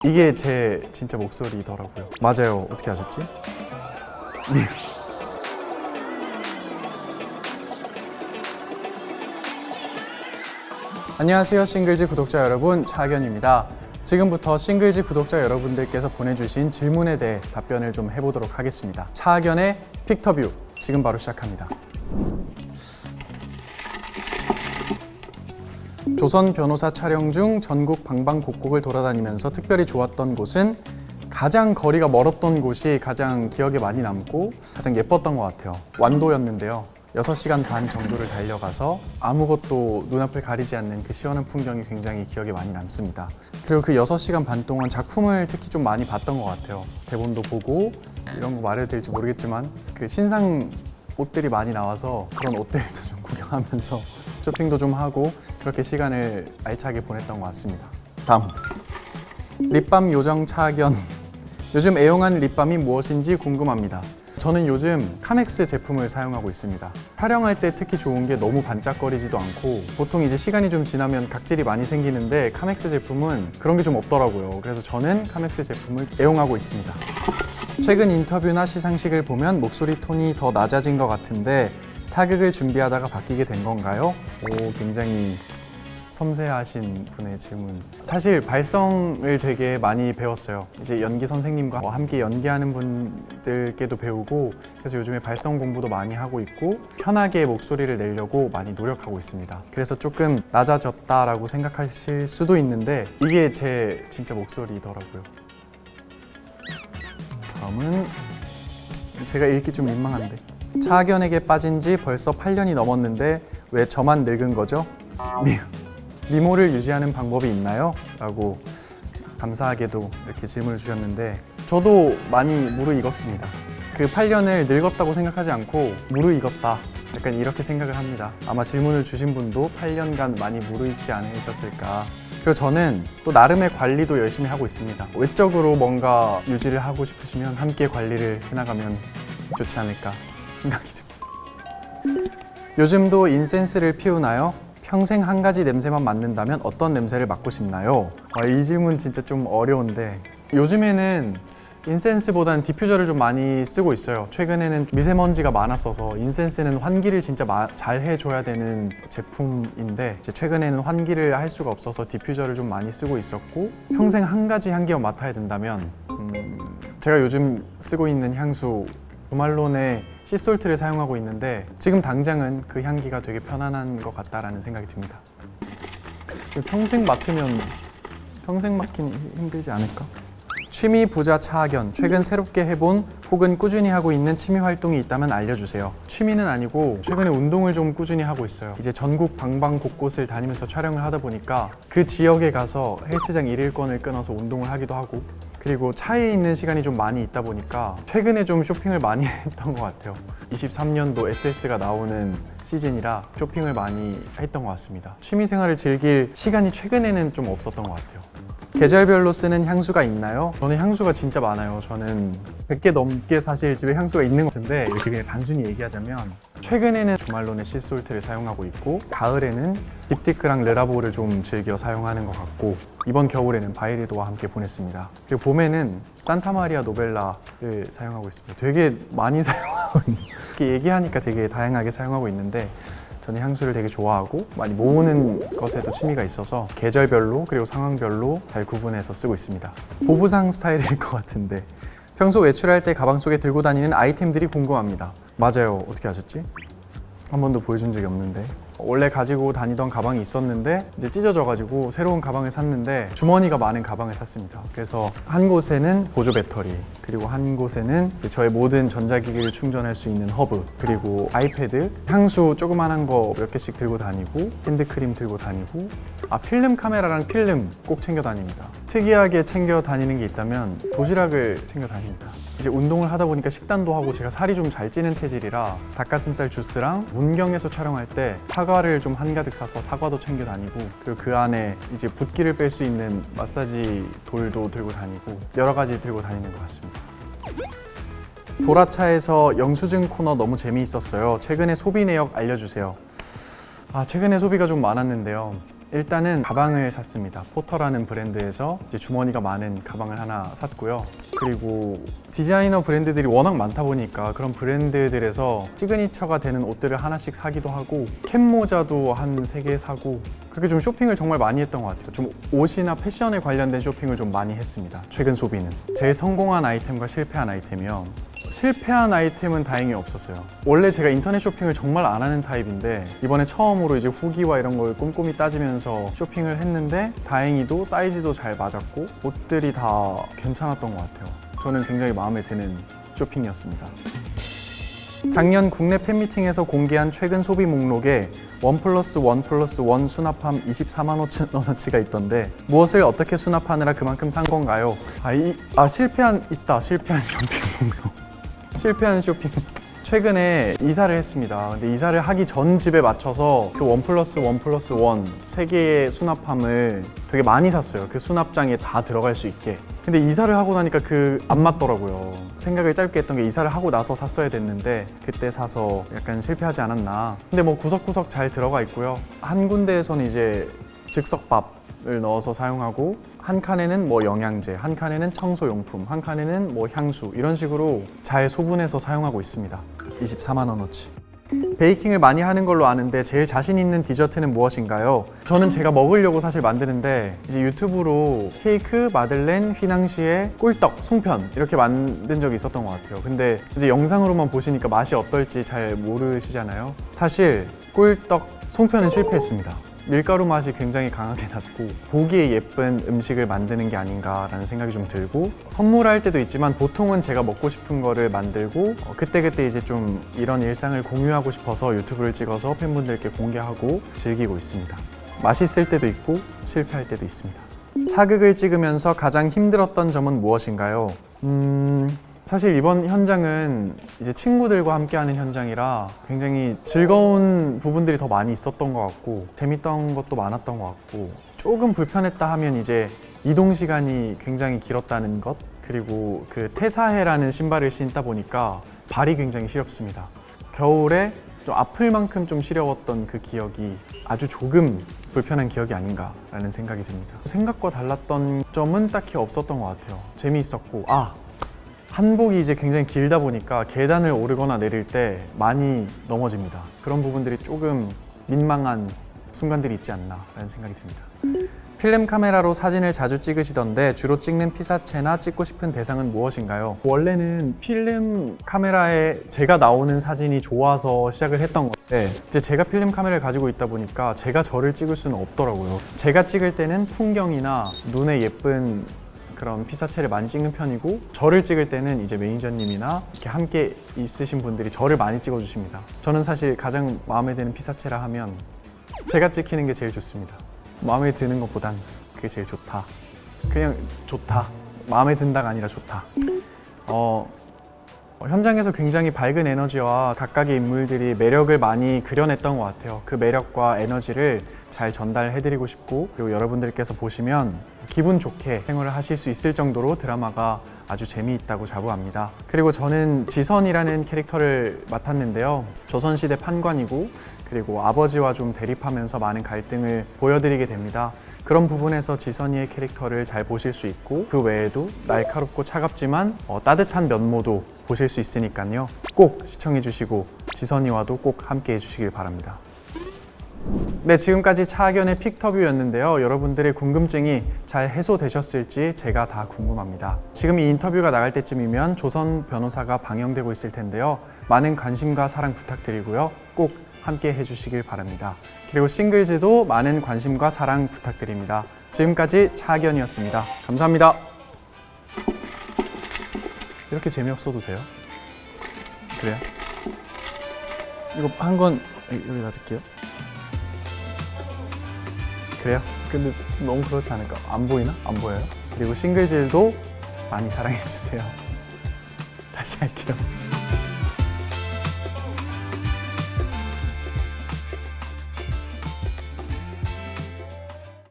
이게 제 진짜 목소리더라고요. 맞아요. 어떻게 아셨지? 안녕하세요, 싱글즈 구독자 여러분, 차하견입니다. 지금부터 싱글즈 구독자 여러분들께서 보내주신 질문에 대해 답변을 좀 해보도록 하겠습니다. 차하견의 픽터뷰, 지금 바로 시작합니다. 조선 변호사 촬영 중 전국 방방곡곡을 돌아다니면서 특별히 좋았던 곳은 가장 거리가 멀었던 곳이 가장 기억에 많이 남고 가장 예뻤던 것 같아요. 완도였는데요. 6시간 반 정도를 달려가서 아무것도 눈앞을 가리지 않는 그 시원한 풍경이 굉장히 기억에 많이 남습니다. 그리고 그 6시간 반 동안 작품을 특히 좀 많이 봤던 것 같아요. 대본도 보고 이런 거 말해도 될지 모르겠지만 그 신상 옷들이 많이 나와서 그런 옷들도 좀 구경하면서 쇼핑도 좀 하고 그렇게 시간을 알차게 보냈던 것 같습니다. 다음, 립밤 요정 차하견. 요즘 애용한 립밤이 무엇인지 궁금합니다. 저는 요즘 카맥스 제품을 사용하고 있습니다. 촬영할 때 특히 좋은 게 너무 반짝거리지도 않고 보통 이제 시간이 좀 지나면 각질이 많이 생기는데 카맥스 제품은 그런 게 좀 없더라고요. 그래서 저는 카맥스 제품을 애용하고 있습니다. 최근 인터뷰나 시상식을 보면 목소리 톤이 더 낮아진 것 같은데 사극을 준비하다가 바뀌게 된 건가요? 굉장히 섬세하신 분의 질문. 사실 발성을 되게 많이 배웠어요. 이제 연기 선생님과 함께 연기하는 분들께도 배우고 그래서 요즘에 발성 공부도 많이 하고 있고 편하게 목소리를 내려고 많이 노력하고 있습니다. 그래서 조금 낮아졌다라고 생각하실 수도 있는데 이게 제 진짜 목소리더라고요. 다음은 제가 읽기 좀 민망한데 차하견에게 빠진 지 벌써 8년이 넘었는데 왜 저만 늙은 거죠? 미모를 유지하는 방법이 있나요? 라고 감사하게도 이렇게 질문을 주셨는데 저도 많이 무르익었습니다. 그 8년을 늙었다고 생각하지 않고 무르익었다 약간 이렇게 생각을 합니다. 아마 질문을 주신 분도 8년간 많이 무르익지 않으셨을까. 그리고 저는 또 나름의 관리도 열심히 하고 있습니다. 외적으로 뭔가 유지를 하고 싶으시면 함께 관리를 해나가면 좋지 않을까 생각이 듭니다. 요즘도 인센스를 피우나요? 평생 한 가지 냄새만 맡는다면 어떤 냄새를 맡고 싶나요? 이 질문 진짜 좀 어려운데 요즘에는 인센스보다는 디퓨저를 좀 많이 쓰고 있어요. 최근에는 미세먼지가 많았어서 인센스는 환기를 진짜 잘 해줘야 되는 제품인데 최근에는 환기를 할 수가 없어서 디퓨저를 좀 많이 쓰고 있었고 평생 한 가지 향기만 맡아야 된다면 제가 요즘 쓰고 있는 향수 조말론의 씨솔트를 사용하고 있는데 지금 당장은 그 향기가 되게 편안한 것 같다라는 생각이 듭니다. 평생 맡으면 평생 맡긴 힘들지 않을까? 취미 부자 차하견, 최근 새롭게 해본 혹은 꾸준히 하고 있는 취미 활동이 있다면 알려주세요. 취미는 아니고 최근에 운동을 좀 꾸준히 하고 있어요. 이제 전국 방방곳곳을 다니면서 촬영을 하다 보니까 그 지역에 가서 헬스장 일일권을 끊어서 운동을 하기도 하고 그리고 차에 있는 시간이 좀 많이 있다 보니까 최근에 좀 쇼핑을 많이 했던 것 같아요. 23년도 SS가 나오는 시즌이라 쇼핑을 많이 했던 것 같습니다. 취미생활을 즐길 시간이 최근에는 좀 없었던 것 같아요. 계절별로 쓰는 향수가 있나요? 저는 향수가 진짜 많아요. 저는 100개 넘게 사실 집에 향수가 있는 것 같은데 이렇게 그냥 단순히 얘기하자면 최근에는 조말론의 씨솔트를 사용하고 있고 가을에는 딥티크랑 르라보를 좀 즐겨 사용하는 것 같고 이번 겨울에는 바이리도와 함께 보냈습니다. 그리고 봄에는 산타마리아 노벨라를 사용하고 있습니다. 되게 많이 사용하고 있는 이렇게 얘기하니까 되게 다양하게 사용하고 있는데 저는 향수를 되게 좋아하고 많이 모으는 것에도 취미가 있어서 계절별로 그리고 상황별로 잘 구분해서 쓰고 있습니다. 보부상 스타일일 것 같은데 평소 외출할 때 가방 속에 들고 다니는 아이템들이 궁금합니다. 맞아요. 어떻게 아셨지? 한 번도 보여준 적이 없는데 원래 가지고 다니던 가방이 있었는데 이제 찢어져가지고 새로운 가방을 샀는데 주머니가 많은 가방을 샀습니다. 그래서 한 곳에는 보조 배터리 그리고 한 곳에는 저의 모든 전자기기를 충전할 수 있는 허브 그리고 아이패드, 향수 조그만한 거 몇 개씩 들고 다니고 핸드크림 들고 다니고 필름 카메라랑 필름 꼭 챙겨 다닙니다. 특이하게 챙겨 다니는 게 있다면 도시락을 챙겨 다닙니다. 이제 운동을 하다 보니까 식단도 하고 제가 살이 좀 잘 찌는 체질이라 닭가슴살 주스랑 문경에서 촬영할 때 사과를 좀 한가득 사서 사과도 챙겨 다니고 그리고 그 안에 이제 붓기를 뺄 수 있는 마사지 돌도 들고 다니고 여러 가지 들고 다니는 것 같습니다. 도라차에서 영수증 코너 너무 재미있었어요. 최근에 소비 내역 알려주세요. 최근에 소비가 좀 많았는데요. 일단은 가방을 샀습니다. 포터라는 브랜드에서 이제 주머니가 많은 가방을 하나 샀고요. 그리고 디자이너 브랜드들이 워낙 많다 보니까 그런 브랜드들에서 시그니처가 되는 옷들을 하나씩 사기도 하고 캡 모자도 한 3개 사고 그렇게 좀 쇼핑을 정말 많이 했던 것 같아요. 좀 옷이나 패션에 관련된 쇼핑을 좀 많이 했습니다. 최근 소비는. 제일 성공한 아이템과 실패한 아이템이요. 실패한 아이템은 다행히 없었어요. 원래 제가 인터넷 쇼핑을 정말 안 하는 타입인데 이번에 처음으로 이제 후기와 이런 걸 꼼꼼히 따지면서 쇼핑을 했는데 다행히도 사이즈도 잘 맞았고 옷들이 다 괜찮았던 것 같아요. 저는 굉장히 마음에 드는 쇼핑이었습니다. 작년 국내 팬미팅에서 공개한 최근 소비 목록에 1+1+1 수납함 24만원어치가 있던데 무엇을 어떻게 수납하느라 그만큼 산 건가요? 실패한 쇼핑 목록. 실패한 쇼핑. 최근에 이사를 했습니다. 근데 이사를 하기 전 집에 맞춰서 그 1+1+1 3개의 수납함을 되게 많이 샀어요. 그 수납장에 다 들어갈 수 있게. 근데 이사를 하고 나니까 안 맞더라고요. 생각을 짧게 했던 게 이사를 하고 나서 샀어야 됐는데 그때 사서 약간 실패하지 않았나. 근데 뭐 구석구석 잘 들어가 있고요. 한 군데에서는 이제 즉석밥을 넣어서 사용하고 한 칸에는 뭐 영양제, 한 칸에는 청소용품, 한 칸에는 뭐 향수 이런 식으로 잘 소분해서 사용하고 있습니다. 24만원어치. 베이킹을 많이 하는 걸로 아는데 제일 자신 있는 디저트는 무엇인가요? 저는 제가 먹으려고 사실 만드는데 이제 유튜브로 케이크, 마들렌, 휘낭시에, 꿀떡, 송편 이렇게 만든 적이 있었던 것 같아요. 근데 이제 영상으로만 보시니까 맛이 어떨지 잘 모르시잖아요. 사실 꿀떡, 송편은 실패했습니다. 밀가루 맛이 굉장히 강하게 났고 보기에 예쁜 음식을 만드는 게 아닌가라는 생각이 좀 들고 선물할 때도 있지만 보통은 제가 먹고 싶은 거를 만들고 그때그때 이제 좀 이런 일상을 공유하고 싶어서 유튜브를 찍어서 팬분들께 공개하고 즐기고 있습니다. 맛있을 때도 있고 실패할 때도 있습니다. 사극을 찍으면서 가장 힘들었던 점은 무엇인가요? 사실 이번 현장은 이제 친구들과 함께하는 현장이라 굉장히 즐거운 부분들이 더 많이 있었던 것 같고 재밌던 것도 많았던 것 같고 조금 불편했다 하면 이제 이동 시간이 굉장히 길었다는 것 그리고 그 태사해라는 신발을 신다 보니까 발이 굉장히 시렵습니다. 겨울에 좀 아플 만큼 좀 시려웠던 그 기억이 아주 조금 불편한 기억이 아닌가라는 생각이 듭니다. 생각과 달랐던 점은 딱히 없었던 것 같아요. 재미있었고 한복이 이제 굉장히 길다 보니까 계단을 오르거나 내릴 때 많이 넘어집니다. 그런 부분들이 조금 민망한 순간들이 있지 않나라는 생각이 듭니다. 필름 카메라로 사진을 자주 찍으시던데 주로 찍는 피사체나 찍고 싶은 대상은 무엇인가요? 원래는 필름 카메라에 제가 나오는 사진이 좋아서 시작을 했던 건데 이제 제가 필름 카메라를 가지고 있다 보니까 제가 저를 찍을 수는 없더라고요. 제가 찍을 때는 풍경이나 눈에 예쁜 그런 피사체를 많이 찍는 편이고 저를 찍을 때는 이제 매니저님이나 이렇게 함께 있으신 분들이 저를 많이 찍어주십니다. 저는 사실 가장 마음에 드는 피사체라 하면 제가 찍히는 게 제일 좋습니다. 마음에 드는 것보단 그게 제일 좋다. 그냥 좋다. 마음에 든다가 아니라 좋다. 현장에서 굉장히 밝은 에너지와 각각의 인물들이 매력을 많이 그려냈던 것 같아요. 그 매력과 에너지를 잘 전달해드리고 싶고 그리고 여러분들께서 보시면 기분 좋게 생활을 하실 수 있을 정도로 드라마가 아주 재미있다고 자부합니다. 그리고 저는 지선이라는 캐릭터를 맡았는데요. 조선시대 판관이고 그리고 아버지와 좀 대립하면서 많은 갈등을 보여드리게 됩니다. 그런 부분에서 지선이의 캐릭터를 잘 보실 수 있고 그 외에도 날카롭고 차갑지만 따뜻한 면모도 보실 수 있으니까요. 꼭 시청해주시고 지선이와도 꼭 함께 해주시길 바랍니다. 네, 지금까지 차학연의 픽터뷰였는데요. 여러분들의 궁금증이 잘 해소되셨을지 제가 다 궁금합니다. 지금 이 인터뷰가 나갈 때쯤이면 조선 변호사가 방영되고 있을 텐데요. 많은 관심과 사랑 부탁드리고요. 꼭 함께 해주시길 바랍니다. 그리고 싱글즈도 많은 관심과 사랑 부탁드립니다. 지금까지 차학연이었습니다. 감사합니다. 이렇게 재미없어도 돼요? 그래요? 이거 한 건 여기 놔둘게요. 그래요? 근데 너무 그렇지 않을까? 안 보이나? 안 보여요? 그리고 싱글즈도 많이 사랑해주세요. 다시 할게요.